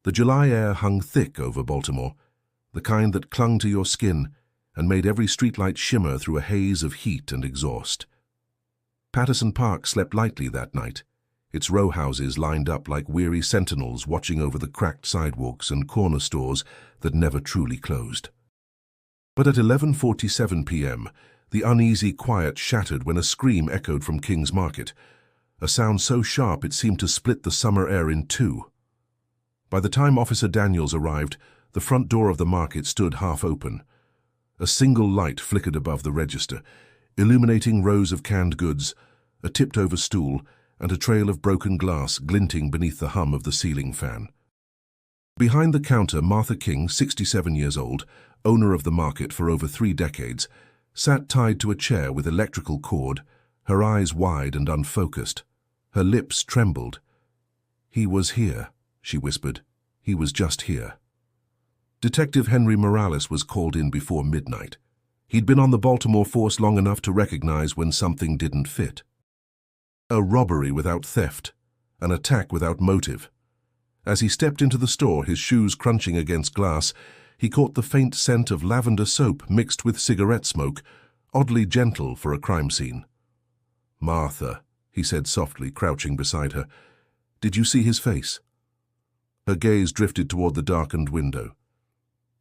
The July air hung thick over Baltimore, the kind that clung to your skin and made every streetlight shimmer through a haze of heat and exhaust. Patterson Park slept lightly that night, its row houses lined up like weary sentinels watching over the cracked sidewalks and corner stores that never truly closed. But at 11:47 p.m., the uneasy quiet shattered when a scream echoed from King's Market, a sound so sharp it seemed to split the summer air in two. By the time Officer Daniels arrived, the front door of the market stood half open. A single light flickered above the register, illuminating rows of canned goods, a tipped-over stool, and a trail of broken glass glinting beneath the hum of the ceiling fan. Behind the counter, Martha King, 67 years old, owner of the market for over 3 decades, sat tied to a chair with electrical cord, her eyes wide and unfocused. Her lips trembled. "He was here," she whispered. "He was just here." Detective Henry Morales was called in before midnight. He'd been on the Baltimore force long enough to recognize when something didn't fit. A robbery without theft, an attack without motive. As he stepped into the store, his shoes crunching against glass, he caught the faint scent of lavender soap mixed with cigarette smoke, oddly gentle for a crime scene. "Martha," he said softly, crouching beside her. "Did you see his face?" Her gaze drifted toward the darkened window.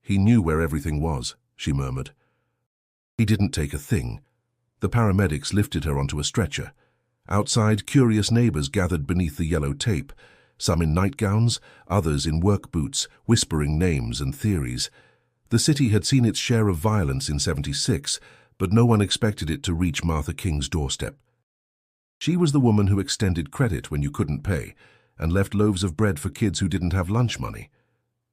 "He knew where everything was," she murmured. He didn't take a thing. The paramedics lifted her onto a stretcher. Outside, curious neighbors gathered beneath the yellow tape, some in nightgowns, others in work boots, whispering names and theories. The city had seen its share of violence in '76, but no one expected it to reach Martha King's doorstep. She was the woman who extended credit when you couldn't pay, and left loaves of bread for kids who didn't have lunch money.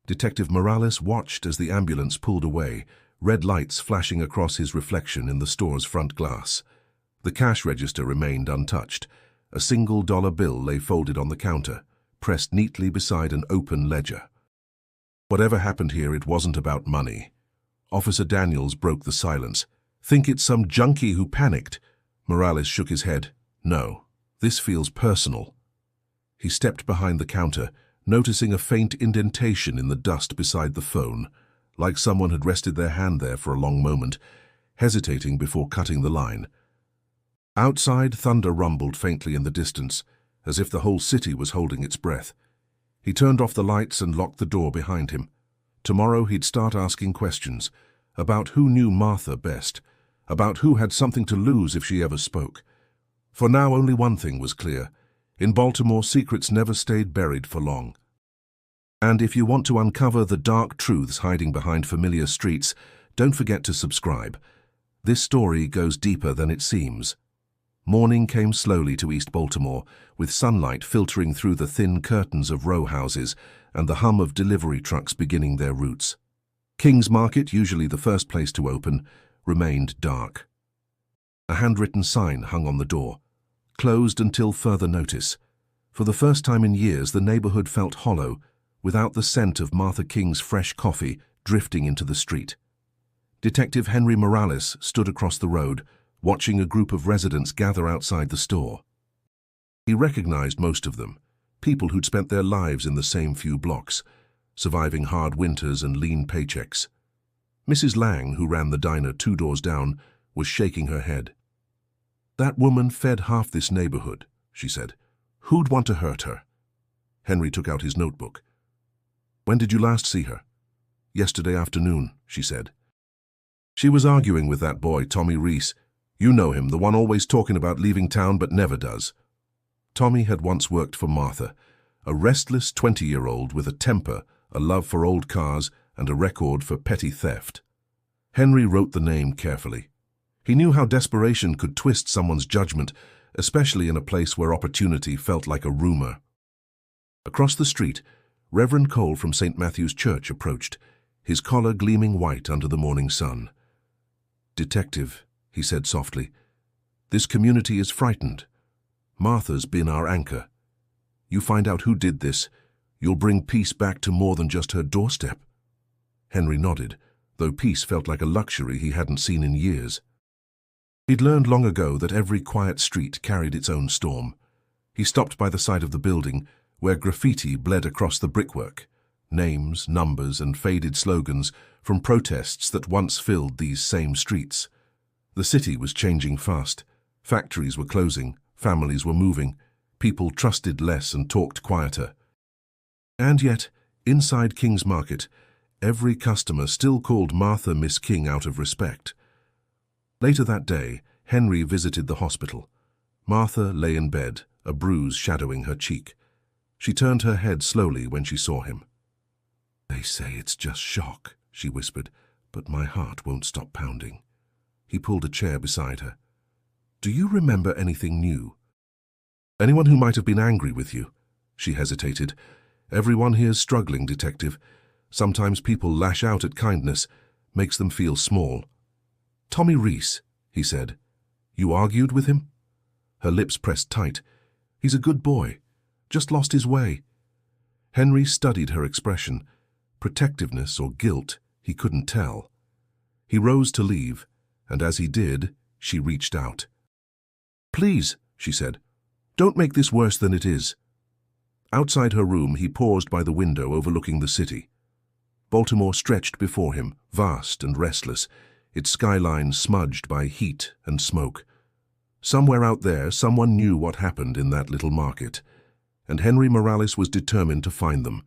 Detective Morales watched as the ambulance pulled away, red lights flashing across his reflection in the store's front glass. The cash register remained untouched. A single dollar bill lay folded on the counter, pressed neatly beside an open ledger. Whatever happened here, it wasn't about money. Officer Daniels broke the silence. "Think it's some junkie who panicked?" Morales shook his head. "No, this feels personal." He stepped behind the counter, noticing a faint indentation in the dust beside the phone, like someone had rested their hand there for a long moment, hesitating before cutting the line. Outside, thunder rumbled faintly in the distance, as if the whole city was holding its breath. He turned off the lights and locked the door behind him. Tomorrow he'd start asking questions about who knew Martha best, about who had something to lose if she ever spoke. For now, only one thing was clear. In Baltimore, secrets never stayed buried for long. And if you want to uncover the dark truths hiding behind familiar streets, don't forget to subscribe. This story goes deeper than it seems. Morning came slowly to East Baltimore, with sunlight filtering through the thin curtains of row houses and the hum of delivery trucks beginning their routes. King's Market, usually the first place to open, remained dark. A handwritten sign hung on the door, "Closed until further notice." For the first time in years, the neighborhood felt hollow, without the scent of Martha King's fresh coffee drifting into the street. Detective Henry Morales stood across the road, watching a group of residents gather outside the store. He recognized most of them, people who'd spent their lives in the same few blocks, surviving hard winters and lean paychecks. Mrs. Lang, who ran the diner 2 doors down, was shaking her head. "That woman fed half this neighborhood," she said. "Who'd want to hurt her?" Henry took out his notebook. "When did you last see her?" "Yesterday afternoon," she said. "She was arguing with that boy, Tommy Reese. You know him, the one always talking about leaving town but never does." Tommy had once worked for Martha, a restless 20-year-old with a temper, a love for old cars, and a record for petty theft. Henry wrote the name carefully. He knew how desperation could twist someone's judgment, especially in a place where opportunity felt like a rumor. Across the street, Reverend Cole from St. Matthew's Church approached, his collar gleaming white under the morning sun. "Detective," he said softly, "this community is frightened. Martha's been our anchor. You find out who did this, you'll bring peace back to more than just her doorstep." Henry nodded, though peace felt like a luxury he hadn't seen in years. He'd learned long ago that every quiet street carried its own storm. He stopped by the side of the building, where graffiti bled across the brickwork. names, numbers, and faded slogans from protests that once filled these same streets. The city was changing fast. Factories were closing, families were moving, people trusted less and talked quieter. And yet, inside King's Market, every customer still called Martha Miss King out of respect. Later that day, Henry visited the hospital. Martha lay in bed, a bruise shadowing her cheek. She turned her head slowly when she saw him. "They say it's just shock," she whispered, "but my heart won't stop pounding." He pulled a chair beside her. "Do you remember anything new? Anyone who might have been angry with you?" She hesitated. "Everyone here's struggling, Detective. Sometimes people lash out at kindness, makes them feel small." "Tommy Reese," he said. "You argued with him?" Her lips pressed tight. "He's a good boy. Just lost his way." Henry studied her expression. Protectiveness or guilt, he couldn't tell. He rose to leave, and as he did, she reached out. "Please," she said, "don't make this worse than it is." Outside her room, he paused by the window overlooking the city. Baltimore stretched before him, vast and restless, its skyline smudged by heat and smoke. Somewhere out there, someone knew what happened in that little market, and Henry Morales was determined to find them.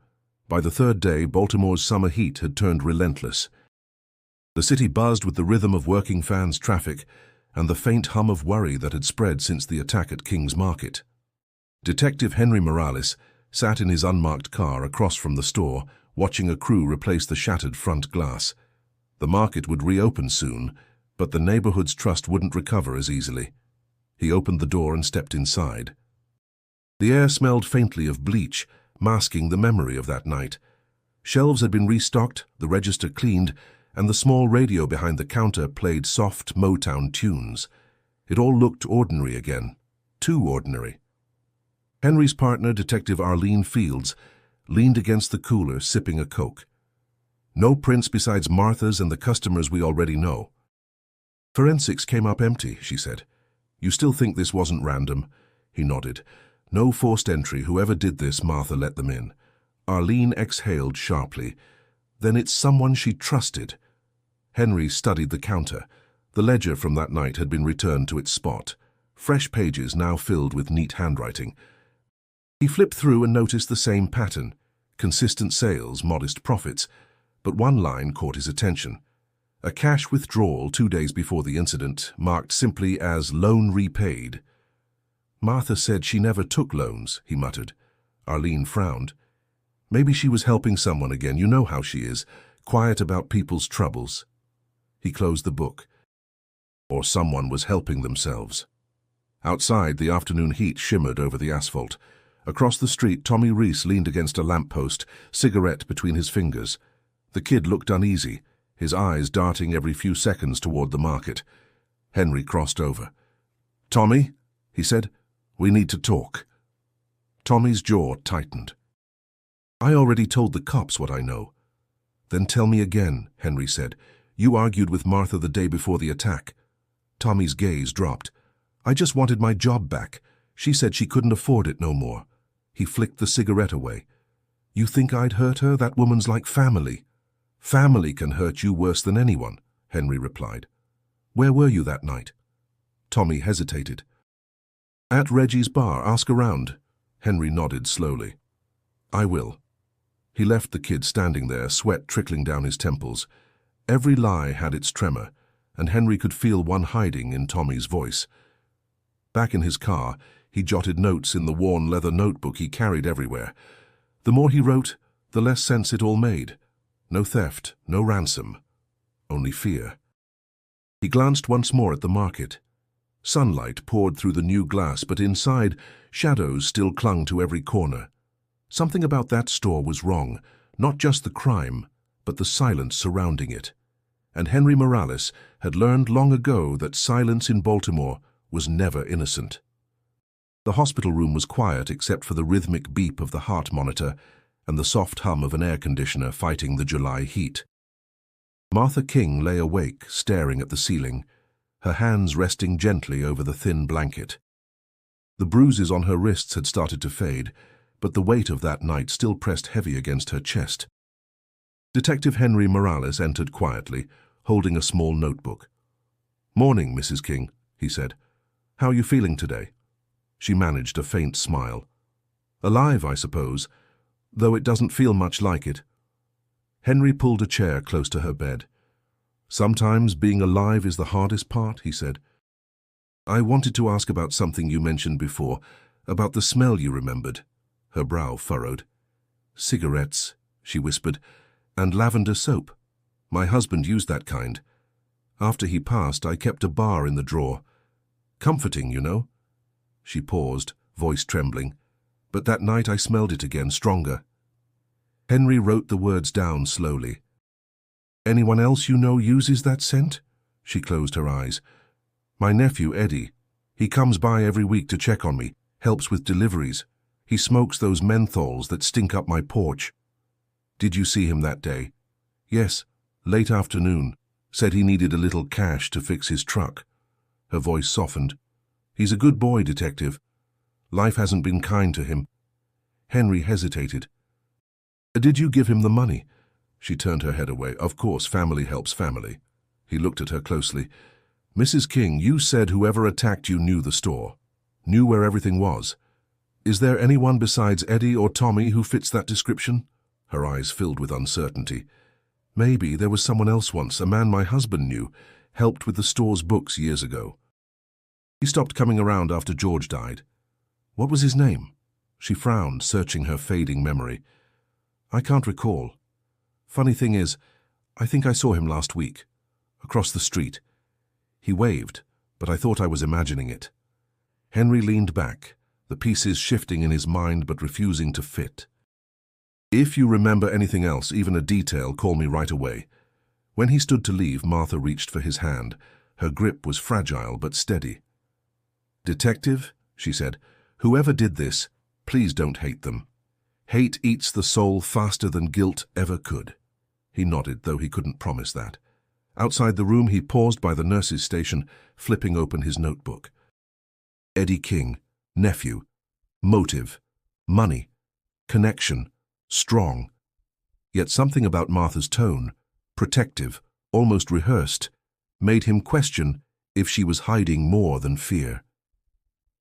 By the third day, Baltimore's summer heat had turned relentless. The city buzzed with the rhythm of working fans' traffic and the faint hum of worry that had spread since the attack at King's Market. Detective Henry Morales sat in his unmarked car across from the store, watching a crew replace the shattered front glass. The market would reopen soon, but the neighborhood's trust wouldn't recover as easily. He opened the door and stepped inside. The air smelled faintly of bleach, masking the memory of that night. Shelves had been restocked, the register cleaned, and the small radio behind the counter played soft Motown tunes. It all looked ordinary again, too ordinary. Henry's partner, Detective Arlene Fields, leaned against the cooler, sipping a Coke. "No prints besides Martha's and the customers we already know." "Forensics came up empty," she said. "You still think this wasn't random?" He nodded. "No forced entry. Whoever did this, Martha let them in." Arlene exhaled sharply. "Then it's someone she trusted." Henry studied the counter. The ledger from that night had been returned to its spot, fresh pages now filled with neat handwriting. He flipped through and noticed the same pattern: consistent sales, modest profits. But one line caught his attention. A cash withdrawal 2 days before the incident, marked simply as loan repaid. "Martha said she never took loans," he muttered. Arlene frowned. "Maybe she was helping someone again. You know how she is, quiet about people's troubles." He closed the book. Or someone was helping themselves. Outside, the afternoon heat shimmered over the asphalt. Across the street, Tommy Reese leaned against a lamppost, cigarette between his fingers. The kid looked uneasy, his eyes darting every few seconds toward the market. Henry crossed over. "Tommy," he said, "we need to talk." Tommy's jaw tightened. "I already told the cops what I know." "Then tell me again," Henry said. "You argued with Martha the day before the attack." Tommy's gaze dropped. "I just wanted my job back. She said she couldn't afford it no more." He flicked the cigarette away. "You think I'd hurt her? That woman's like family." "Family can hurt you worse than anyone," Henry replied. "Where were you that night?" Tommy hesitated. "At Reggie's bar. Ask around." Henry nodded slowly. "I will." He left the kid standing there, sweat trickling down his temples. Every lie had its tremor, and Henry could feel one hiding in Tommy's voice. Back in his car, he jotted notes in the worn leather notebook he carried everywhere. The more he wrote, the less sense it all made. No theft, no ransom, only fear. He glanced once more at the market. Sunlight poured through the new glass, but inside, shadows still clung to every corner. Something about that store was wrong, not just the crime, but the silence surrounding it. And Henry Morales had learned long ago that silence in Baltimore was never innocent. The hospital room was quiet except for the rhythmic beep of the heart monitor and the soft hum of an air conditioner fighting the July heat. Martha King lay awake, staring at the ceiling, her hands resting gently over the thin blanket. The bruises on her wrists had started to fade, but the weight of that night still pressed heavy against her chest. Detective Henry Morales entered quietly, holding a small notebook. "Morning, Mrs. King," he said. "How are you feeling today?" She managed a faint smile. "Alive, I suppose, though it doesn't feel much like it." Henry pulled a chair close to her bed. "Sometimes being alive is the hardest part," he said. "I wanted to ask about something you mentioned before, about the smell you remembered." Her brow furrowed. "Cigarettes," she whispered, "and lavender soap. My husband used that kind. After he passed, I kept a bar in the drawer. Comforting, you know." She paused, voice trembling. "But that night I smelled it again, stronger." Henry wrote the words down slowly. "Anyone else you know uses that scent?" She closed her eyes. "My nephew, Eddie. He comes by every week to check on me, helps with deliveries. He smokes those menthols that stink up my porch." "Did you see him that day?" "Yes, late afternoon. Said he needed a little cash to fix his truck." Her voice softened. "He's a good boy, Detective. Life hasn't been kind to him." Henry hesitated. "Did you give him the money?" She turned her head away. "Of course, family helps family." He looked at her closely. "Mrs. King, you said whoever attacked you knew the store, knew where everything was. Is there anyone besides Eddie or Tommy who fits that description?" Her eyes filled with uncertainty. "Maybe there was someone else once, a man my husband knew, helped with the store's books years ago. He stopped coming around after George died." "What was his name?" She frowned, searching her fading memory. "I can't recall. Funny thing is, I think I saw him last week, across the street. He waved, but I thought I was imagining it." Henry leaned back, the pieces shifting in his mind but refusing to fit. "If you remember anything else, even a detail, call me right away." When he stood to leave, Martha reached for his hand. Her grip was fragile but steady. "Detective," she said, "whoever did this, please don't hate them. Hate eats the soul faster than guilt ever could." He nodded, though he couldn't promise that. Outside the room, he paused by the nurse's station, flipping open his notebook. Eddie King, nephew, motive, money, connection, strong. Yet something about Martha's tone, protective, almost rehearsed, made him question if she was hiding more than fear.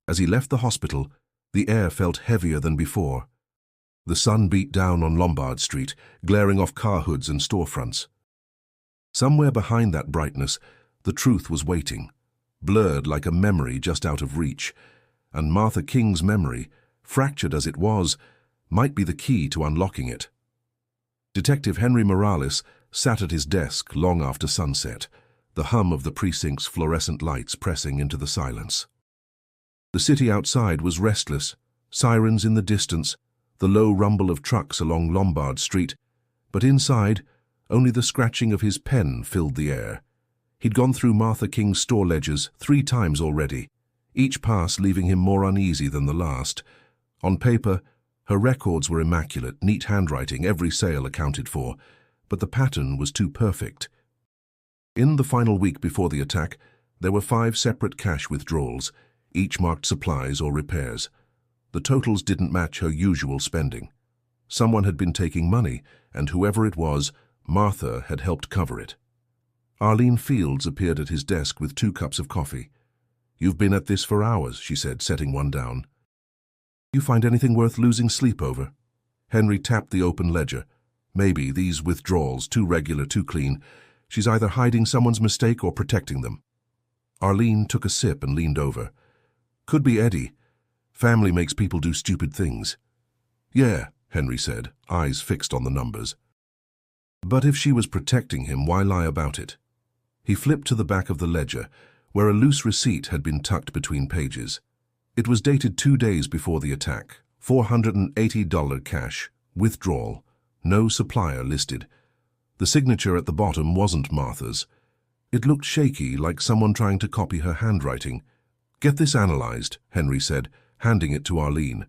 As he left the hospital, the air felt heavier than before. The sun beat down on Lombard Street, glaring off car hoods and storefronts. Somewhere behind that brightness, the truth was waiting, blurred like a memory just out of reach, and Martha King's memory, fractured as it was, might be the key to unlocking it. Detective Henry Morales sat at his desk long after sunset, the hum of the precinct's fluorescent lights pressing into the silence. The city outside was restless, sirens in the distance, the low rumble of trucks along Lombard Street, but inside, only the scratching of his pen filled the air. He'd gone through Martha King's store ledgers 3 times already, each pass leaving him more uneasy than the last. On paper, her records were immaculate, neat handwriting, every sale accounted for, but the pattern was too perfect. In the final week before the attack, there were 5 separate cash withdrawals, each marked supplies or repairs. The totals didn't match her usual spending. Someone had been taking money, and whoever it was, Martha had helped cover it. Arlene Fields appeared at his desk with 2 cups of coffee. "You've been at this for hours," she said, setting one down. "You find anything worth losing sleep over?" Henry tapped the open ledger. "Maybe these withdrawals, too regular, too clean. She's either hiding someone's mistake or protecting them." Arlene took a sip and leaned over. "Could be Eddie. Family makes people do stupid things." "Yeah," Henry said, eyes fixed on the numbers. "But if she was protecting him, why lie about it?" He flipped to the back of the ledger, where a loose receipt had been tucked between pages. It was dated 2 days before the attack. $480 cash, withdrawal, no supplier listed. The signature at the bottom wasn't Martha's. It looked shaky, like someone trying to copy her handwriting. "Get this analyzed," Henry said, handing it to Arlene.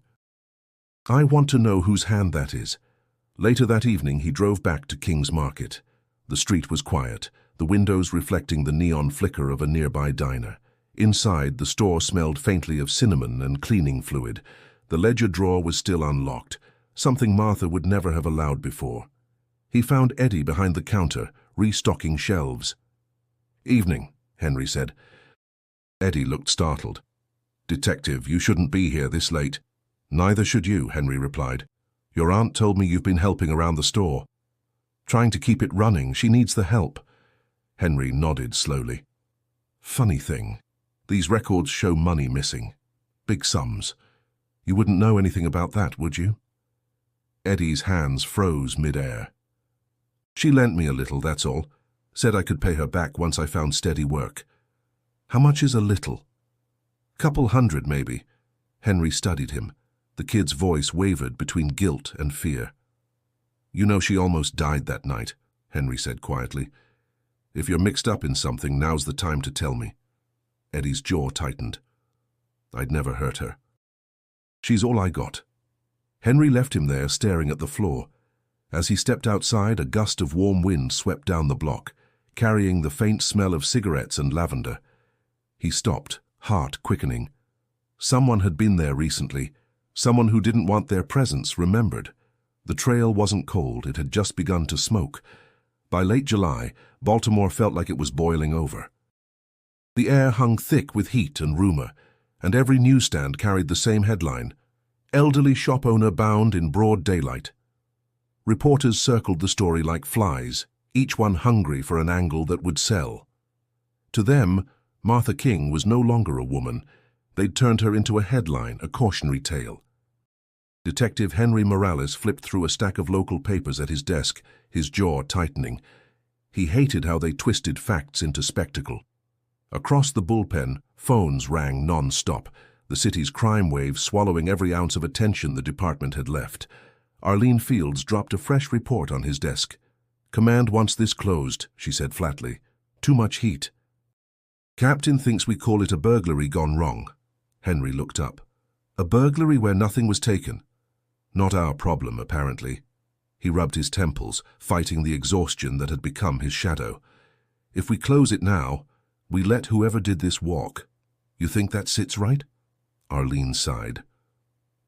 "I want to know whose hand that is." Later that evening, he drove back to King's Market. The street was quiet, the windows reflecting the neon flicker of a nearby diner. Inside, the store smelled faintly of cinnamon and cleaning fluid. The ledger drawer was still unlocked, something Martha would never have allowed before. He found Eddie behind the counter, restocking shelves. "Evening," Henry said. Eddie looked startled. "Detective, you shouldn't be here this late." "Neither should you," Henry replied. "Your aunt told me you've been helping around the store." "Trying to keep it running. She needs the help." Henry nodded slowly. "Funny thing. These records show money missing. Big sums. You wouldn't know anything about that, would you?" Eddie's hands froze mid-air. "She lent me a little, that's all. Said I could pay her back once I found steady work." "How much is a little?" "Couple hundred, maybe." Henry studied him. The kid's voice wavered between guilt and fear. "You know she almost died that night," Henry said quietly. "If you're mixed up in something, now's the time to tell me." Eddie's jaw tightened. "I'd never hurt her. She's all I got." Henry left him there staring at the floor. As he stepped outside, a gust of warm wind swept down the block, carrying the faint smell of cigarettes and lavender. He stopped, heart quickening. Someone had been there recently. Someone who didn't want their presence remembered. The trail wasn't cold, it had just begun to smoke. By late July, Baltimore felt like it was boiling over. The air hung thick with heat and rumor, and every newsstand carried the same headline: "Elderly shop owner bound in broad daylight." Reporters circled the story like flies, each one hungry for an angle that would sell. To them, Martha King was no longer a woman. They'd turned her into a headline, a cautionary tale. Detective Henry Morales flipped through a stack of local papers at his desk, his jaw tightening. He hated how they twisted facts into spectacle. Across the bullpen, phones rang non-stop, the city's crime wave swallowing every ounce of attention the department had left. Arlene Fields dropped a fresh report on his desk. "Command wants this closed," she said flatly. "Too much heat." "Captain thinks we call it a burglary gone wrong." Henry looked up. "A burglary where nothing was taken?" "Not our problem, apparently." He rubbed his temples, fighting the exhaustion that had become his shadow. "If we close it now, we let whoever did this walk. You think that sits right?" Arlene sighed.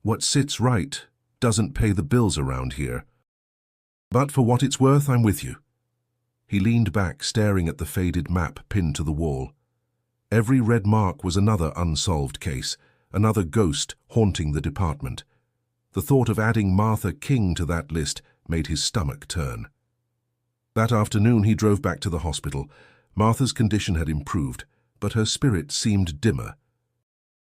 "What sits right doesn't pay the bills around here. But for what it's worth, I'm with you." He leaned back, staring at the faded map pinned to the wall. Every red mark was another unsolved case, another ghost haunting the department. The thought of adding Martha King to that list made his stomach turn. That afternoon he drove back to the hospital. Martha's condition had improved, but her spirit seemed dimmer.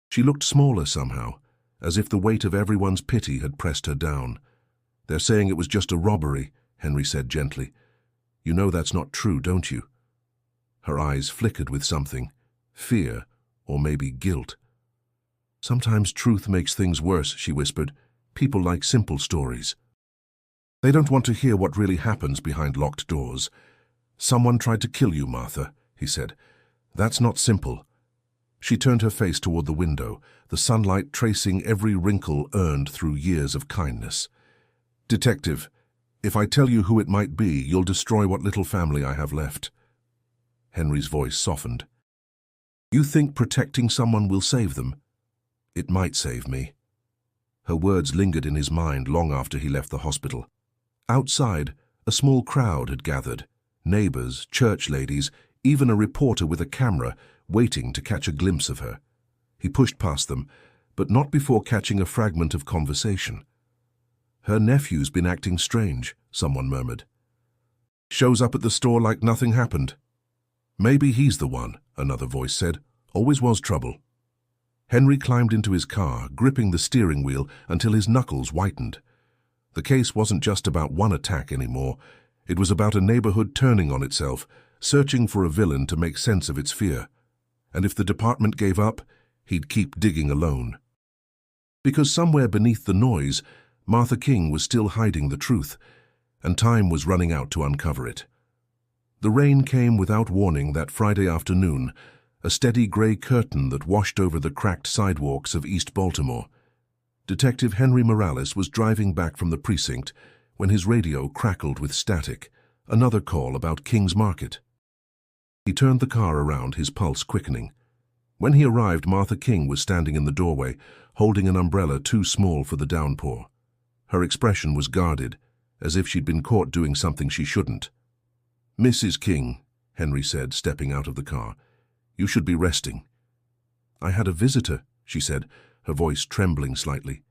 She looked smaller somehow, as if the weight of everyone's pity had pressed her down. "They're saying it was just a robbery," Henry said gently. "You know that's not true, don't you?" Her eyes flickered with something, fear, or maybe guilt. "Sometimes truth makes things worse," she whispered. "People like simple stories. They don't want to hear what really happens behind locked doors." "Someone tried to kill you, Martha," he said. "That's not simple." She turned her face toward the window, the sunlight tracing every wrinkle earned through years of kindness. "Detective, if I tell you who it might be, you'll destroy what little family I have left." Henry's voice softened. "You think protecting someone will save them?" "It might save me." Her words lingered in his mind long after he left the hospital. Outside, a small crowd had gathered. Neighbors, church ladies, even a reporter with a camera, waiting to catch a glimpse of her. He pushed past them, but not before catching a fragment of conversation. "Her nephew's been acting strange," someone murmured. "Shows up at the store like nothing happened." "Maybe he's the one," another voice said. "Always was trouble." Henry climbed into his car, gripping the steering wheel until his knuckles whitened. The case wasn't just about one attack anymore. It was about a neighborhood turning on itself, searching for a villain to make sense of its fear. And if the department gave up, he'd keep digging alone. Because somewhere beneath the noise, Martha King was still hiding the truth, and time was running out to uncover it. The rain came without warning that Friday afternoon, a steady gray curtain that washed over the cracked sidewalks of East Baltimore. Detective Henry Morales was driving back from the precinct when his radio crackled with static, another call about King's Market. He turned the car around, his pulse quickening. When he arrived, Martha King was standing in the doorway, holding an umbrella too small for the downpour. Her expression was guarded. as if she'd been caught doing something she shouldn't. "Mrs. King," Henry said, stepping out of the car, "you should be resting." "I had a visitor," she said, her voice trembling slightly.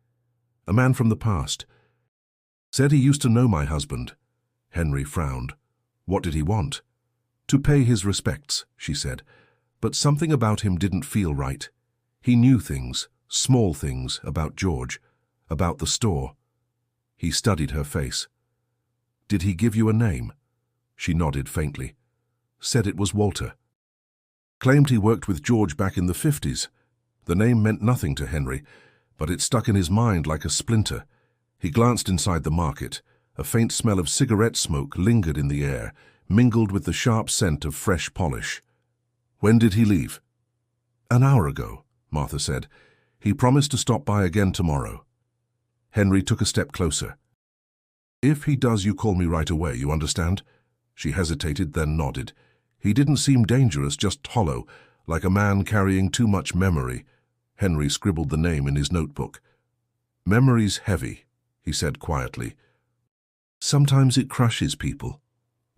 "A man from the past. Said he used to know my husband." Henry frowned. "What did he want?" "To pay his respects," she said, "but something about him didn't feel right. He knew things, small things, about George, about the store." He studied her face. "Did he give you a name?" She nodded faintly. "Said it was Walter. Claimed he worked with George back in the 50s. The name meant nothing to Henry, but it stuck in his mind like a splinter. He glanced inside the market. A faint smell of cigarette smoke lingered in the air, mingled with the sharp scent of fresh polish. "When did he leave?" "An hour ago," Martha said. "He promised to stop by again tomorrow." Henry took a step closer. "If he does, you call me right away, you understand?" She hesitated, then nodded. He didn't seem dangerous, just hollow, like a man carrying too much memory. Henry scribbled the name in his notebook. "Memory's heavy," he said quietly. "Sometimes it crushes people."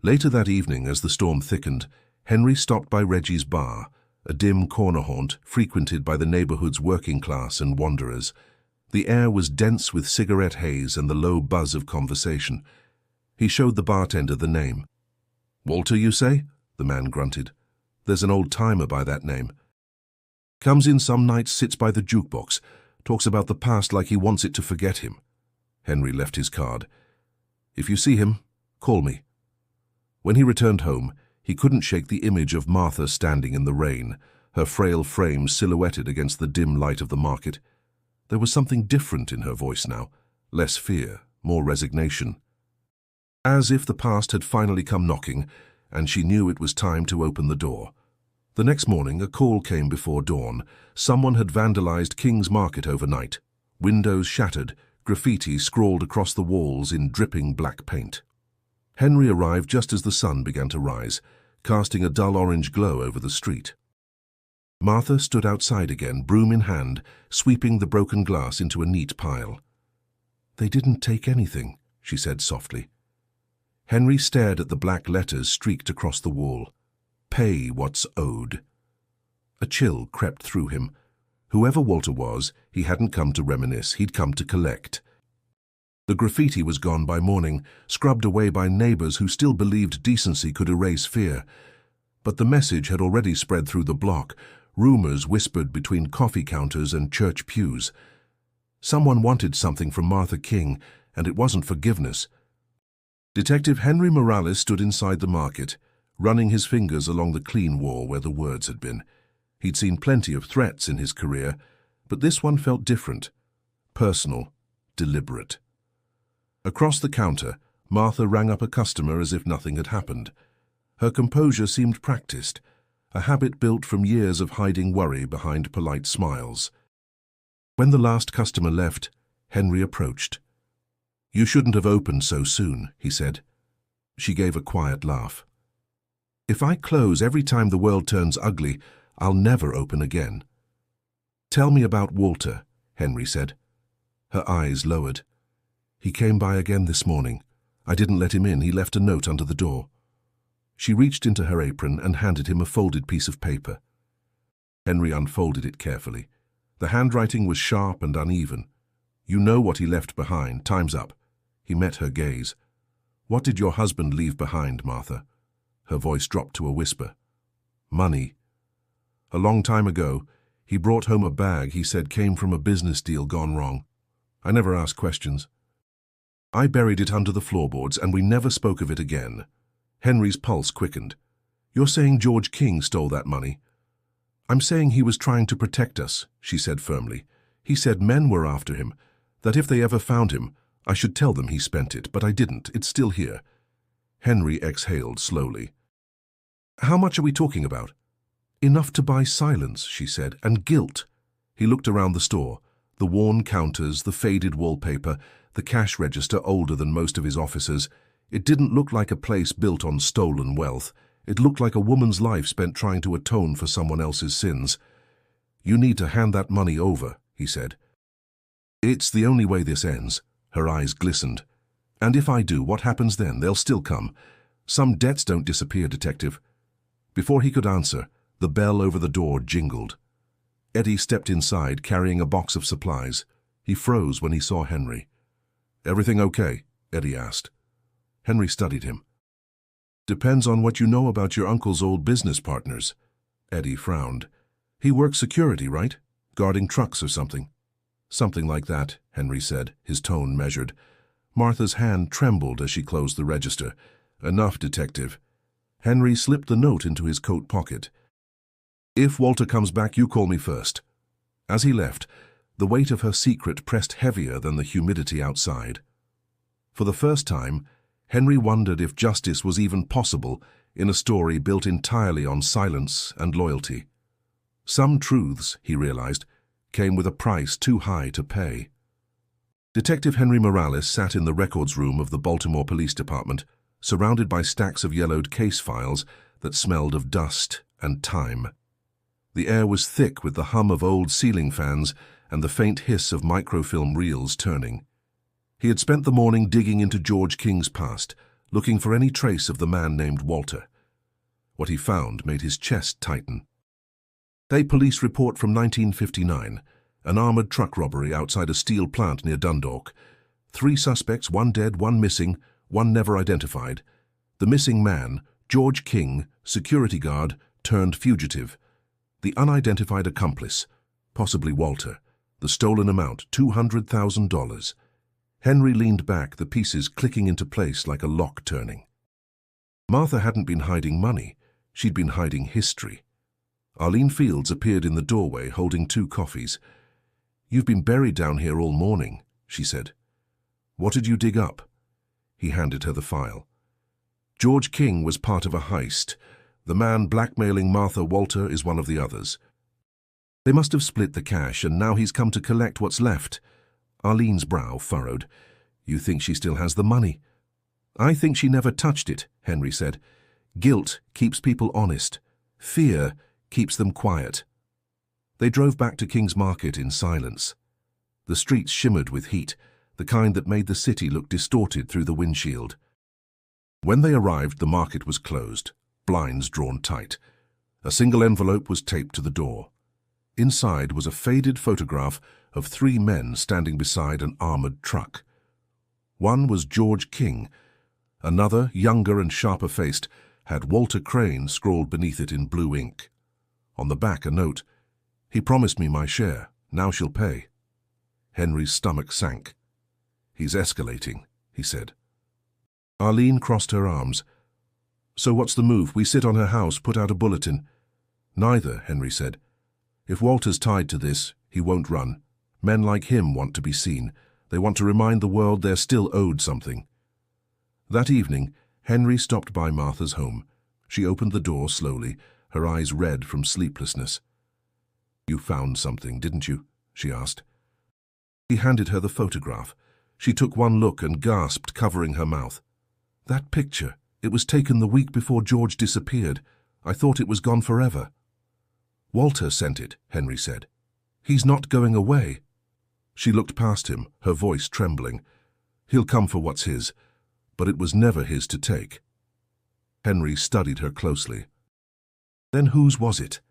Later that evening, as the storm thickened, Henry stopped by Reggie's bar, a dim corner haunt frequented by the neighborhood's working class and wanderers. The air was dense with cigarette haze and the low buzz of conversation. He showed the bartender the name. "Walter, you say?" the man grunted. "There's an old-timer by that name. Comes in some nights, sits by the jukebox, talks about the past like he wants it to forget him." Henry left his card. "If you see him, call me." When he returned home, he couldn't shake the image of Martha standing in the rain, her frail frame silhouetted against the dim light of the market. There was something different in her voice now, less fear, more resignation. As if the past had finally come knocking, and she knew it was time to open the door. The next morning, a call came before dawn. Someone had vandalized King's Market overnight. Windows shattered, graffiti scrawled across the walls in dripping black paint. Henry arrived just as the sun began to rise, casting a dull orange glow over the street. Martha stood outside again, broom in hand, sweeping the broken glass into a neat pile. "They didn't take anything," she said softly. Henry stared at the black letters streaked across the wall. "Pay what's owed." A chill crept through him. Whoever Walter was, he hadn't come to reminisce, he'd come to collect. The graffiti was gone by morning, scrubbed away by neighbors who still believed decency could erase fear. But the message had already spread through the block, rumors whispered between coffee counters and church pews. Someone wanted something from Martha King, and it wasn't forgiveness. Detective Henry Morales stood inside the market, running his fingers along the clean wall where the words had been. He'd seen plenty of threats in his career, but this one felt different. Personal, deliberate. Across the counter, Martha rang up a customer as if nothing had happened. Her composure seemed practiced, a habit built from years of hiding worry behind polite smiles. When the last customer left, Henry approached. "You shouldn't have opened so soon," he said. She gave a quiet laugh. "If I close every time the world turns ugly, I'll never open again." "Tell me about Walter," Henry said. Her eyes lowered. "He came by again this morning. I didn't let him in. He left a note under the door." She reached into her apron and handed him a folded piece of paper. Henry unfolded it carefully. The handwriting was sharp and uneven. "You know what he left behind. Time's up." He met her gaze. "What did your husband leave behind, Martha?" Her voice dropped to a whisper. "Money. A long time ago, he brought home a bag he said came from a business deal gone wrong. I never asked questions. I buried it under the floorboards and we never spoke of it again." Henry's pulse quickened. "You're saying George King stole that money?" "I'm saying he was trying to protect us," she said firmly. "He said men were after him, that if they ever found him, I should tell them he spent it, but I didn't. It's still here." Henry exhaled slowly. "How much are we talking about?" "Enough to buy silence," she said, "and guilt." He looked around the store, the worn counters, the faded wallpaper, the cash register older than most of his offices. It didn't look like a place built on stolen wealth. It looked like a woman's life spent trying to atone for someone else's sins. "You need to hand that money over," he said. "It's the only way this ends." Her eyes glistened. And if I do, what happens then? They'll still come. Some debts don't disappear, Detective. Before he could answer, the bell over the door jingled. Eddie stepped inside, carrying a box of supplies. He froze when he saw Henry. "Everything okay?" Eddie asked. Henry studied him. "Depends on what you know about your uncle's old business partners." Eddie frowned. "He works security, right? Guarding trucks or something?" "Something like that," Henry said, his tone measured. Martha's hand trembled as she closed the register. "Enough, Detective." Henry slipped the note into his coat pocket. "If Walter comes back, you call me first." As he left, the weight of her secret pressed heavier than the humidity outside. For the first time, Henry wondered if justice was even possible in a story built entirely on silence and loyalty. Some truths, he realized, came with a price too high to pay. Detective Henry Morales sat in the records room of the Baltimore Police Department, surrounded by stacks of yellowed case files that smelled of dust and time. The air was thick with the hum of old ceiling fans and the faint hiss of microfilm reels turning. He had spent the morning digging into George King's past, looking for any trace of the man named Walter. What he found made his chest tighten. A police report from 1959, an armored truck robbery outside a steel plant near Dundalk. 3 suspects, 1 dead, 1 missing, 1 never identified. The missing man, George King, security guard turned fugitive. The unidentified accomplice, possibly Walter. The stolen amount, $200,000. Henry leaned back, the pieces clicking into place like a lock turning. Martha hadn't been hiding money. She'd been hiding history. Arlene Fields appeared in the doorway holding 2 coffees. "You've been buried down here all morning," she said. "What did you dig up?" He handed her the file. George King was part of a heist. The man blackmailing Martha Walter is one of the others. They must have split the cash, and now he's come to collect what's left. Arlene's brow furrowed. "You think she still has the money?" "I think she never touched it," Henry said. "Guilt keeps people honest. Fear keeps them quiet." They drove back to King's Market in silence. The streets shimmered with heat, the kind that made the city look distorted through the windshield. When they arrived, the market was closed, blinds drawn tight. A single envelope was taped to the door. Inside was a faded photograph of 3 men standing beside an armored truck. One was George King. Another, younger and sharper-faced, had Walter Crane scrawled beneath it in blue ink. On the back, a note, "He promised me my share. Now she'll pay." Henry's stomach sank. "He's escalating," he said. Arlene crossed her arms. "So what's the move? We sit on her house, put out a bulletin?" "Neither," Henry said. "If Walter's tied to this, he won't run. Men like him want to be seen. They want to remind the world they're still owed something." That evening, Henry stopped by Martha's home. She opened the door slowly, her eyes red from sleeplessness. "You found something, didn't you?" she asked. He handed her the photograph. She took one look and gasped, covering her mouth. "That picture, it was taken the week before George disappeared. I thought it was gone forever." "Walter sent it," Henry said. "He's not going away." She looked past him, her voice trembling. "He'll come for what's his, but it was never his to take." Henry studied her closely. "Then whose was it?"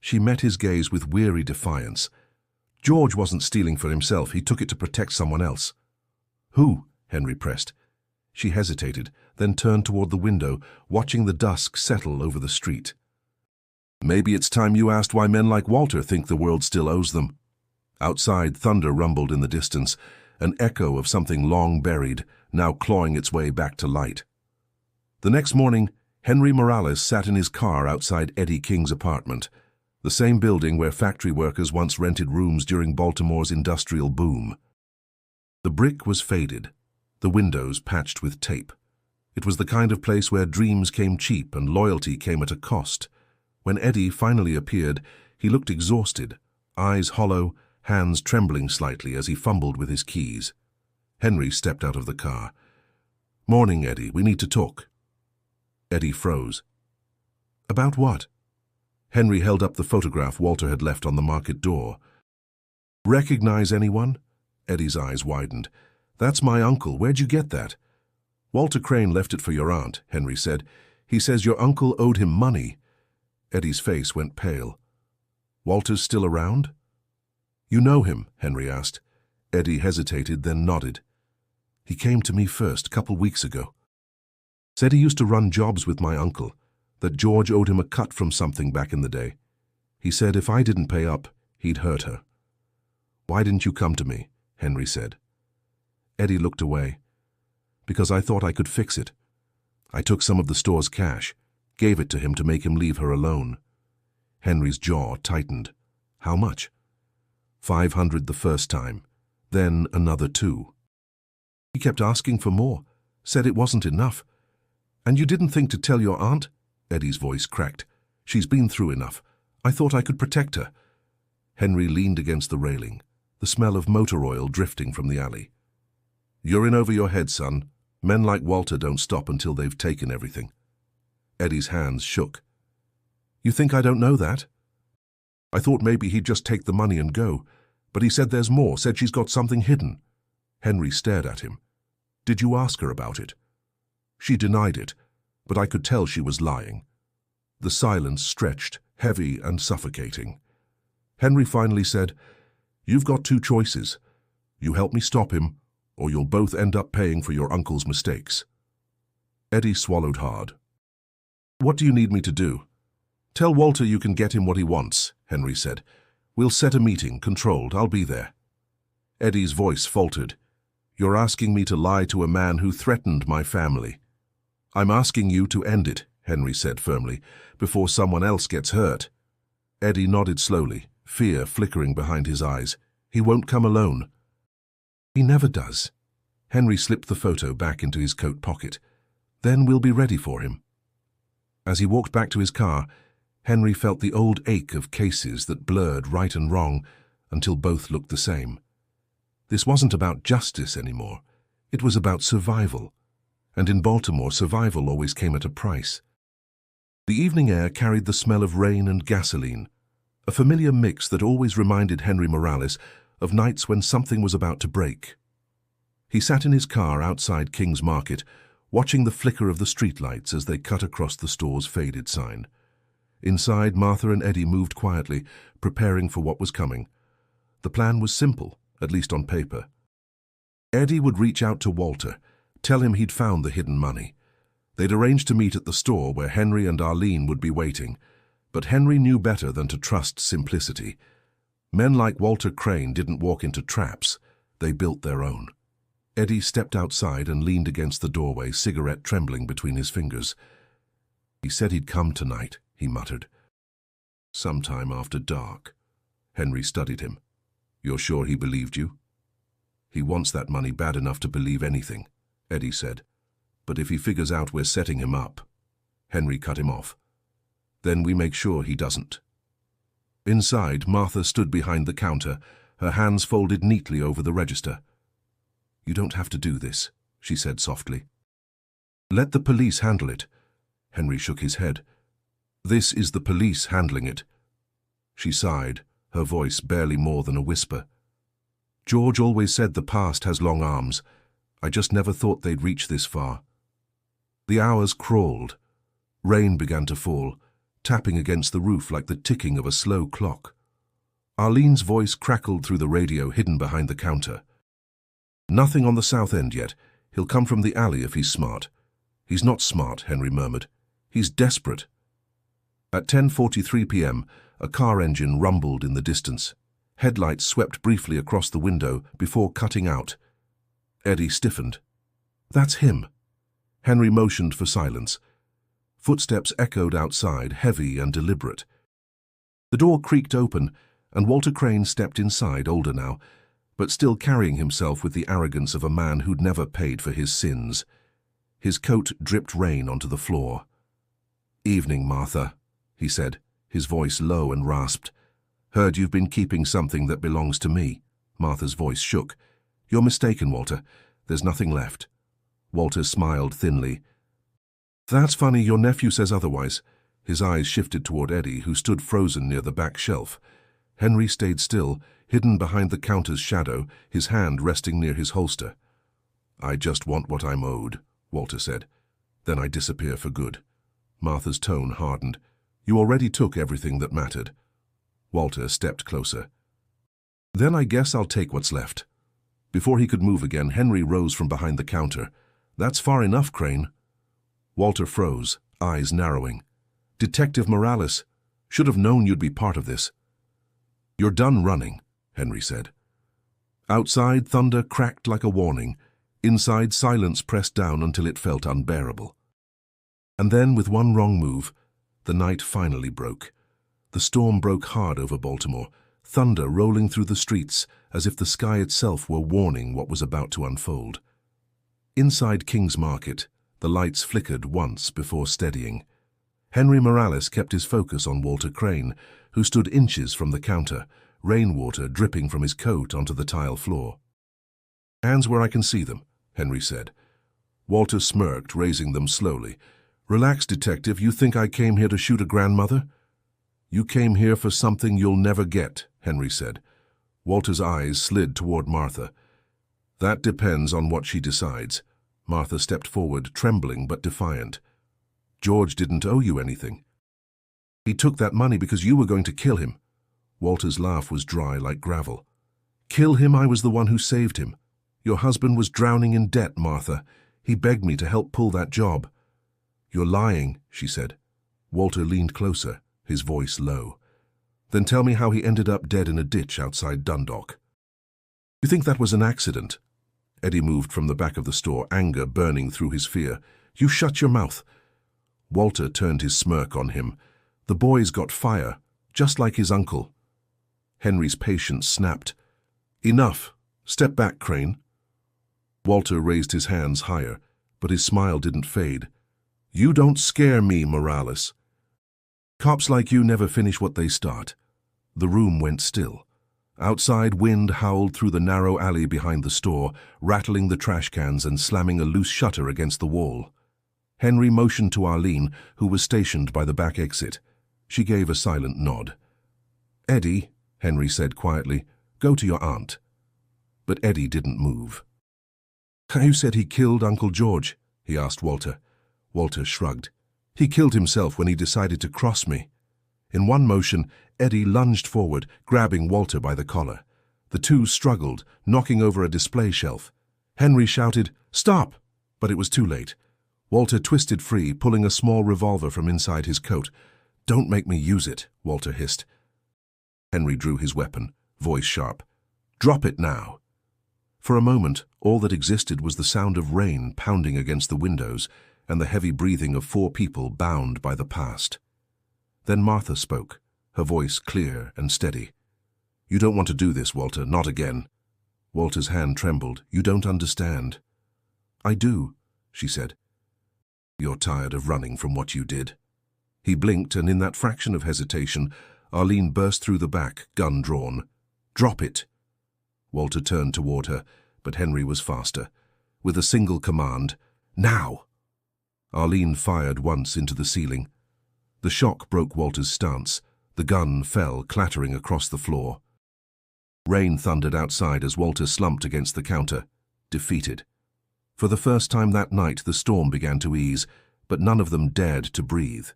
She met his gaze with weary defiance. "George wasn't stealing for himself. He took it to protect someone else." "Who?" Henry pressed. She hesitated, then turned toward the window, watching the dusk settle over the street. "Maybe it's time you asked why men like Walter think the world still owes them." Outside, thunder rumbled in the distance, an echo of something long buried, now clawing its way back to light. The next morning, Henry Morales sat in his car outside Eddie King's apartment, the same building where factory workers once rented rooms during Baltimore's industrial boom. The brick was faded, the windows patched with tape. It was the kind of place where dreams came cheap and loyalty came at a cost. When Eddie finally appeared, he looked exhausted, eyes hollow, hands trembling slightly as he fumbled with his keys. Henry stepped out of the car. "Morning, Eddie. We need to talk." Eddie froze. "About what?" Henry held up the photograph Walter had left on the market door. "Recognize anyone?" Eddie's eyes widened. "That's my uncle. Where'd you get that?" Walter Crane left it for your aunt, Henry said. He says your uncle owed him money. Eddie's face went pale. Walter's still around? You know him, Henry asked. Eddie hesitated, then nodded. He came to me first, 2 weeks ago. Said he used to run jobs with my uncle, that George owed him a cut from something back in the day. He said if I didn't pay up, he'd hurt her. Why didn't you come to me? Henry said. Eddie looked away. Because I thought I could fix it. I took some of the store's cash, gave it to him to make him leave her alone. Henry's jaw tightened. How much? 500 the first time, then another 2. He kept asking for more, said it wasn't enough. And you didn't think to tell your aunt? Eddie's voice cracked. She's been through enough. I thought I could protect her. Henry leaned against the railing, the smell of motor oil drifting from the alley. You're in over your head, son. Men like Walter don't stop until they've taken everything. Eddie's hands shook. You think I don't know that? I thought maybe he'd just take the money and go, but he said there's more, said she's got something hidden. Henry stared at him. Did you ask her about it? She denied it, but I could tell she was lying. The silence stretched, heavy and suffocating. Henry finally said, You've got 2 choices. You help me stop him, or you'll both end up paying for your uncle's mistakes. Eddie swallowed hard. What do you need me to do? Tell Walter you can get him what he wants, Henry said. We'll set a meeting, controlled, I'll be there. Eddie's voice faltered. You're asking me to lie to a man who threatened my family. I'm asking you to end it, Henry said firmly, before someone else gets hurt. Eddie nodded slowly, fear flickering behind his eyes. He won't come alone. He never does. Henry slipped the photo back into his coat pocket. Then we'll be ready for him. As he walked back to his car, Henry felt the old ache of cases that blurred right and wrong until both looked the same. This wasn't about justice anymore. It was about survival. And in Baltimore, survival always came at a price. The evening air carried the smell of rain and gasoline, a familiar mix that always reminded Henry Morales of nights when something was about to break. He sat in his car outside King's Market, watching the flicker of the streetlights as they cut across the store's faded sign. Inside, Martha and Eddie moved quietly, preparing for what was coming. The plan was simple, at least on paper. Eddie would reach out to Walter, tell him he'd found the hidden money. They'd arranged to meet at the store where Henry and Arlene would be waiting, but Henry knew better than to trust simplicity. Men like Walter Crane didn't walk into traps, they built their own. Eddie stepped outside and leaned against the doorway, cigarette trembling between his fingers. He said he'd come tonight, he muttered. Sometime after dark. Henry studied him. You're sure he believed you? He wants that money bad enough to believe anything, Eddie said. But if he figures out we're setting him up. Henry cut him off. Then we make sure he doesn't. Inside, Martha stood behind the counter, her hands folded neatly over the register. You don't have to do this, she said softly. Let the police handle it. Henry shook his head. This is the police handling it. She sighed, her voice barely more than a whisper. George always said the past has long arms. I just never thought they'd reach this far. The hours crawled. Rain began to fall, tapping against the roof like the ticking of a slow clock. Arlene's voice crackled through the radio hidden behind the counter. Nothing on the south end yet. He'll come from the alley if he's smart. He's not smart, Henry murmured. He's desperate. At 10:43 p.m., a car engine rumbled in the distance. Headlights swept briefly across the window before cutting out. Eddie stiffened. That's him. Henry motioned for silence. Footsteps echoed outside, heavy and deliberate. The door creaked open, and Walter Crane stepped inside, older now, but still carrying himself with the arrogance of a man who'd never paid for his sins. His coat dripped rain onto the floor. Evening, Martha, he said, his voice low and rasped. Heard you've been keeping something that belongs to me. Martha's voice shook. You're mistaken, Walter. There's nothing left. Walter smiled thinly. That's funny, your nephew says otherwise. His eyes shifted toward Eddie, who stood frozen near the back shelf. Henry stayed still, hidden behind the counter's shadow, his hand resting near his holster. I just want what I'm owed, Walter said. Then I disappear for good. Martha's tone hardened. You already took everything that mattered. Walter stepped closer. Then I guess I'll take what's left. Before he could move again, Henry rose from behind the counter. That's far enough, Crane. Walter froze, eyes narrowing. Detective Morales, should have known you'd be part of this. You're done running, Henry said. Outside, thunder cracked like a warning. Inside, silence pressed down until it felt unbearable. And then, with one wrong move, the night finally broke. The storm broke hard over Baltimore, thunder rolling through the streets as if the sky itself were warning what was about to unfold. Inside King's Market, the lights flickered once before steadying. Henry Morales kept his focus on Walter Crane, who stood inches from the counter, rainwater dripping from his coat onto the tile floor. Hands where I can see them, Henry said. Walter smirked, raising them slowly. Relax, detective, you think I came here to shoot a grandmother? You came here for something you'll never get, Henry said. Walter's eyes slid toward Martha. That depends on what she decides. Martha stepped forward, trembling but defiant. George didn't owe you anything. He took that money because you were going to kill him. Walter's laugh was dry like gravel. Kill him? I was the one who saved him. Your husband was drowning in debt, Martha. He begged me to help pull that job. You're lying, she said. Walter leaned closer, his voice low. Then tell me how he ended up dead in a ditch outside Dundalk. You think that was an accident? Eddie moved from the back of the store, anger burning through his fear. You shut your mouth. Walter turned his smirk on him. The boy's got fire, just like his uncle. Henry's patience snapped. Enough. Step back, Crane. Walter raised his hands higher, but his smile didn't fade. You don't scare me, Morales. Cops like you never finish what they start. The room went still. Outside, wind howled through the narrow alley behind the store, rattling the trash cans and slamming a loose shutter against the wall. Henry motioned to Arlene, who was stationed by the back exit. She gave a silent nod. Eddie, Henry said quietly, go to your aunt. But Eddie didn't move. You said he killed Uncle George, he asked Walter. Walter shrugged. He killed himself when he decided to cross me. In one motion, Eddie lunged forward, grabbing Walter by the collar. The two struggled, knocking over a display shelf. Henry shouted, "Stop!" But it was too late. Walter twisted free, pulling a small revolver from inside his coat. Don't make me use it, Walter hissed. Henry drew his weapon, voice sharp. Drop it now. For a moment, all that existed was the sound of rain pounding against the windows and the heavy breathing of four people bound by the past. Then Martha spoke, her voice clear and steady. You don't want to do this, Walter, not again. Walter's hand trembled. You don't understand. I do, she said. You're tired of running from what you did. He blinked, and in that fraction of hesitation, Arlene burst through the back, gun drawn. Drop it. Walter turned toward her, but Henry was faster. With a single command, now! Arlene fired once into the ceiling. The shock broke Walter's stance. The gun fell, clattering across the floor. Rain thundered outside as Walter slumped against the counter, defeated. For the first time that night, the storm began to ease, but none of them dared to breathe.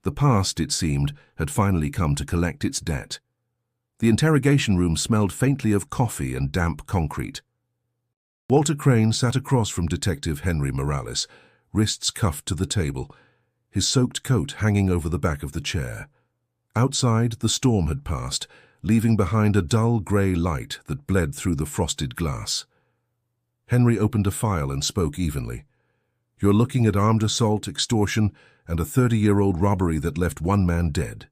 The past, it seemed, had finally come to collect its debt. The interrogation room smelled faintly of coffee and damp concrete. Walter Crane sat across from Detective Henry Morales, wrists cuffed to the table, his soaked coat hanging over the back of the chair. Outside, the storm had passed, leaving behind a dull grey light that bled through the frosted glass. Henry opened a file and spoke evenly. You're looking at armed assault, extortion, and a 30-year-old robbery that left one man dead.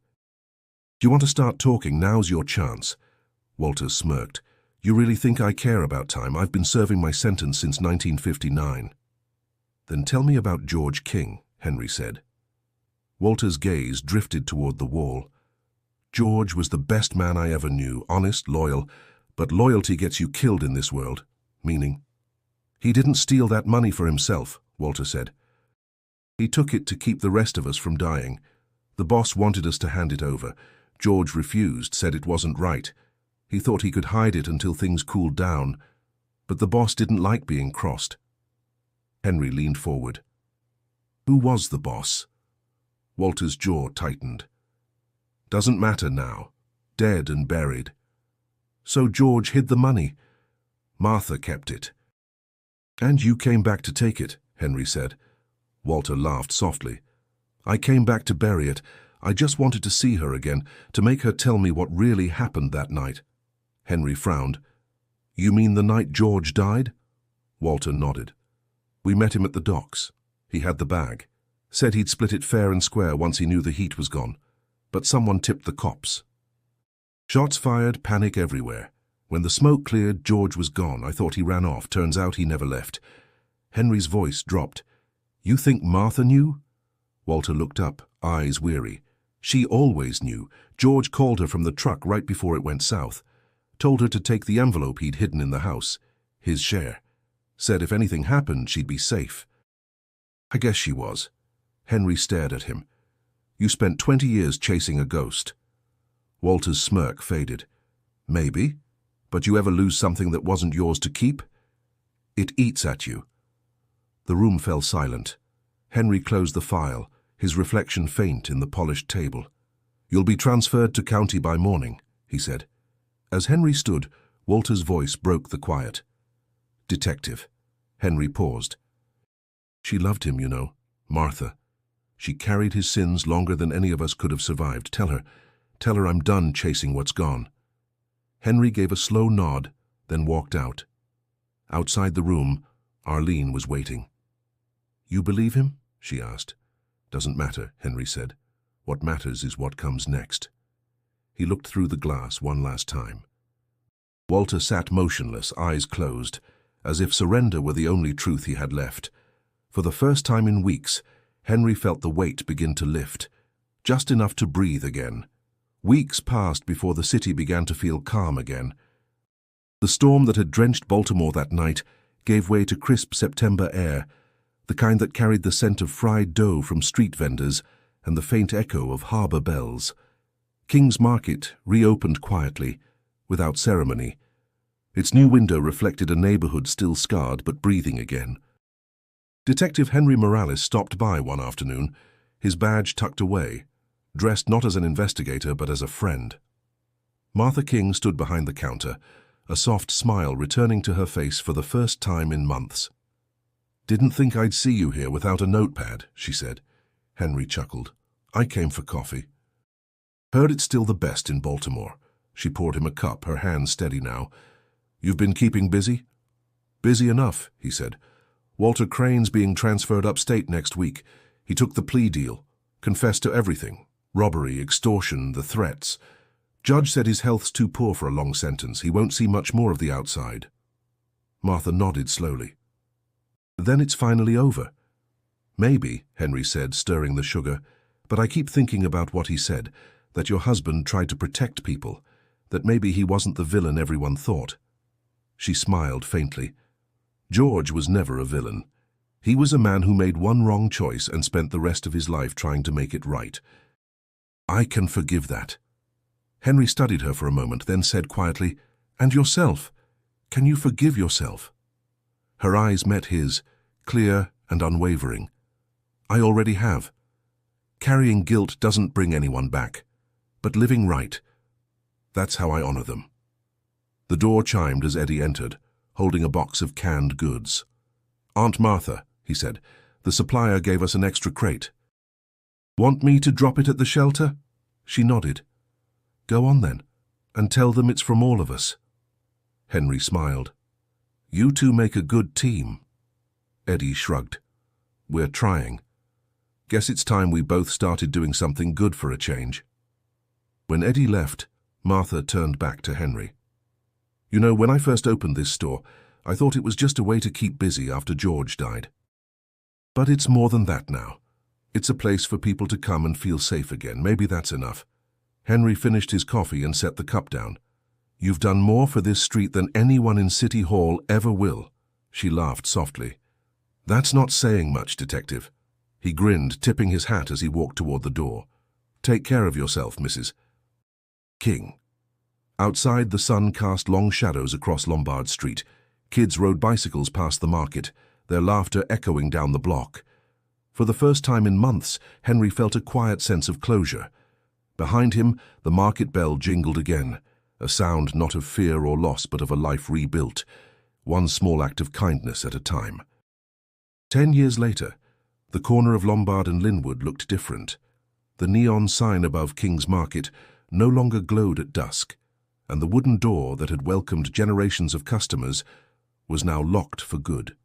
Do you want to start talking? Now's your chance. Walter smirked. You really think I care about time? I've been serving my sentence since 1959. Then tell me about George King, Henry said. Walter's gaze drifted toward the wall. George was the best man I ever knew, honest, loyal, but loyalty gets you killed in this world. Meaning? He didn't steal that money for himself, Walter said. He took it to keep the rest of us from dying. The boss wanted us to hand it over. George refused, said it wasn't right. He thought he could hide it until things cooled down. But the boss didn't like being crossed. Henry leaned forward. Who was the boss? Walter's jaw tightened. Doesn't matter now. Dead and buried. So George hid the money. Martha kept it. And you came back to take it, Henry said. Walter laughed softly. I came back to bury it. I just wanted to see her again, to make her tell me what really happened that night. Henry frowned. You mean the night George died? Walter nodded. We met him at the docks. He had the bag. Said he'd split it fair and square once he knew the heat was gone. But someone tipped the cops. Shots fired, panic everywhere. When the smoke cleared, George was gone. I thought he ran off. Turns out he never left. Henry's voice dropped. You think Martha knew? Walter looked up, eyes weary. She always knew. George called her from the truck right before it went south. Told her to take the envelope he'd hidden in the house. His share. Said if anything happened, she'd be safe. I guess she was. Henry stared at him. You spent 20 years chasing a ghost. Walter's smirk faded. Maybe. But you ever lose something that wasn't yours to keep? It eats at you. The room fell silent. Henry closed the file, his reflection faint in the polished table. You'll be transferred to county by morning, he said. As Henry stood, Walter's voice broke the quiet. Detective. Henry paused. She loved him, you know, Martha. She carried his sins longer than any of us could have survived. Tell her I'm done chasing what's gone. Henry gave a slow nod, then walked out. Outside the room, Arlene was waiting. You believe him? She asked. Doesn't matter, Henry said. What matters is what comes next. He looked through the glass one last time. Walter sat motionless, eyes closed, as if surrender were the only truth he had left. For the first time in weeks, Henry felt the weight begin to lift, just enough to breathe again. Weeks passed before the city began to feel calm again. The storm that had drenched Baltimore that night gave way to crisp September air, the kind that carried the scent of fried dough from street vendors and the faint echo of harbor bells. King's Market reopened quietly, without ceremony. Its new window reflected a neighborhood still scarred but breathing again. Detective Henry Morales stopped by one afternoon, his badge tucked away, dressed not as an investigator but as a friend. Martha King stood behind the counter, a soft smile returning to her face for the first time in months. Didn't think I'd see you here without a notepad, she said. Henry chuckled. I came for coffee. Heard it's still the best in Baltimore. She poured him a cup, her hands steady now. You've been keeping busy? Busy enough, he said. Walter Crane's being transferred upstate next week. He took the plea deal, confessed to everything. Robbery, extortion, the threats. Judge said his health's too poor for a long sentence. He won't see much more of the outside. Martha nodded slowly. Then it's finally over. Maybe, Henry said, stirring the sugar, but I keep thinking about what he said, that your husband tried to protect people, that maybe he wasn't the villain everyone thought. She smiled faintly. George was never a villain. He was a man who made one wrong choice and spent the rest of his life trying to make it right. I can forgive that. Henry studied her for a moment, then said quietly, And yourself? Can you forgive yourself? Her eyes met his, clear and unwavering. I already have. Carrying guilt doesn't bring anyone back, but living right, that's how I honor them. The door chimed as Eddie entered, holding a box of canned goods. Aunt Martha, he said, the supplier gave us an extra crate. Want me to drop it at the shelter? She nodded. Go on then, and tell them it's from all of us. Henry smiled. You two make a good team. Eddie shrugged. We're trying. Guess it's time we both started doing something good for a change. When Eddie left, Martha turned back to Henry. You know, when I first opened this store, I thought it was just a way to keep busy after George died. But it's more than that now. It's a place for people to come and feel safe again. Maybe that's enough. Henry finished his coffee and set the cup down. You've done more for this street than anyone in City Hall ever will. She laughed softly. That's not saying much, Detective. He grinned, tipping his hat as he walked toward the door. Take care of yourself, Mrs. King. Outside, the sun cast long shadows across Lombard Street. Kids rode bicycles past the market, their laughter echoing down the block. For the first time in months, Henry felt a quiet sense of closure. Behind him, the market bell jingled again, a sound not of fear or loss but of a life rebuilt, one small act of kindness at a time. 10 years later, the corner of Lombard and Linwood looked different. The neon sign above King's Market no longer glowed at dusk, and the wooden door that had welcomed generations of customers was now locked for good.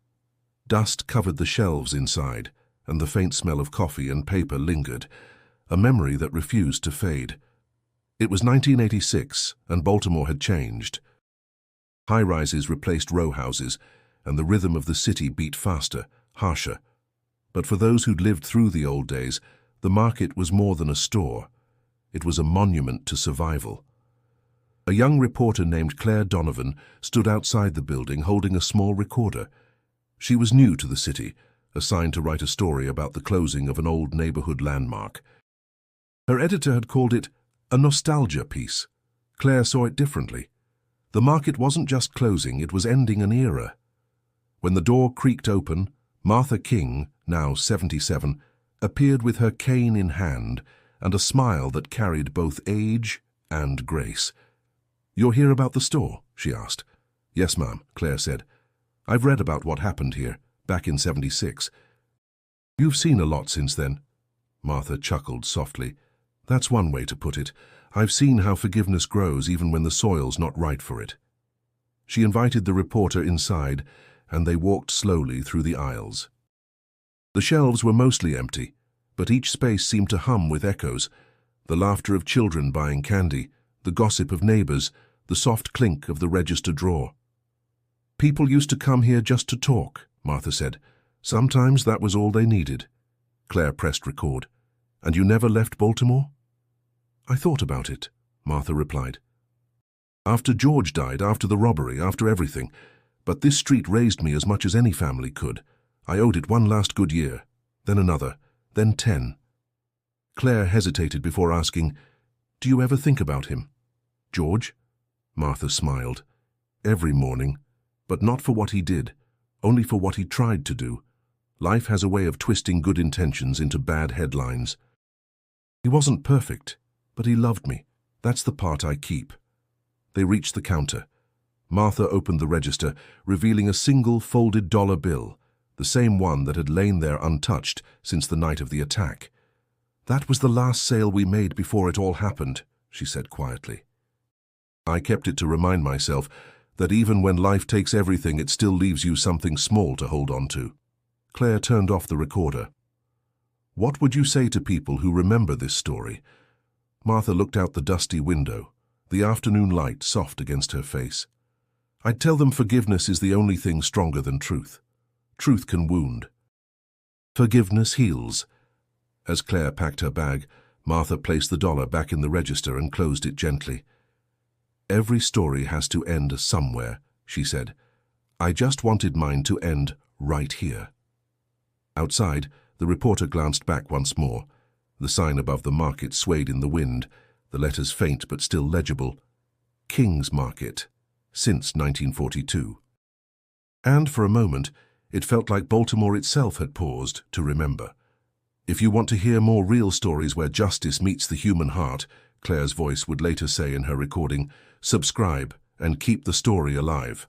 Dust covered the shelves inside, and the faint smell of coffee and paper lingered, a memory that refused to fade. It was 1986, and Baltimore had changed. High-rises replaced row houses, and the rhythm of the city beat faster, harsher. But for those who'd lived through the old days, the market was more than a store. It was a monument to survival. A young reporter named Claire Donovan stood outside the building holding a small recorder. She was new to the city, assigned to write a story about the closing of an old neighborhood landmark. Her editor had called it a nostalgia piece. Claire saw it differently. The market wasn't just closing, it was ending an era. When the door creaked open, Martha King, now 77, appeared with her cane in hand and a smile that carried both age and grace. "You're here about the store?" she asked. "Yes, ma'am," Claire said. "I've read about what happened here, back in 76. "You've seen a lot since then." Martha chuckled softly. "That's one way to put it. I've seen how forgiveness grows even when the soil's not right for it." She invited the reporter inside, and they walked slowly through the aisles. The shelves were mostly empty, but each space seemed to hum with echoes, the laughter of children buying candy, the gossip of neighbors, the soft clink of the register drawer. "People used to come here just to talk," Martha said. "Sometimes that was all they needed." Claire pressed record. "And you never left Baltimore?" "I thought about it," Martha replied. "After George died, after the robbery, after everything. But this street raised me as much as any family could. I owed it one last good year, then another, then 10. Claire hesitated before asking, "Do you ever think about him?" "George?" Martha smiled. "Every morning, but not for what he did, only for what he tried to do. Life has a way of twisting good intentions into bad headlines. He wasn't perfect, but he loved me. That's the part I keep." They reached the counter. Martha opened the register, revealing a single folded dollar bill, the same one that had lain there untouched since the night of the attack. "That was the last sale we made before it all happened," she said quietly. "I kept it to remind myself that even when life takes everything, it still leaves you something small to hold on to." Claire turned off the recorder. "What would you say to people who remember this story?" Martha looked out the dusty window, the afternoon light soft against her face. "I'd tell them forgiveness is the only thing stronger than truth. Truth can wound. Forgiveness heals." As Claire packed her bag, Martha placed the dollar back in the register and closed it gently. "Every story has to end somewhere," she said. "I just wanted mine to end right here." Outside, the reporter glanced back once more. The sign above the market swayed in the wind, the letters faint but still legible. King's Market, since 1942. And for a moment, it felt like Baltimore itself had paused to remember. "If you want to hear more real stories where justice meets the human heart," Claire's voice would later say in her recording, "subscribe and keep the story alive."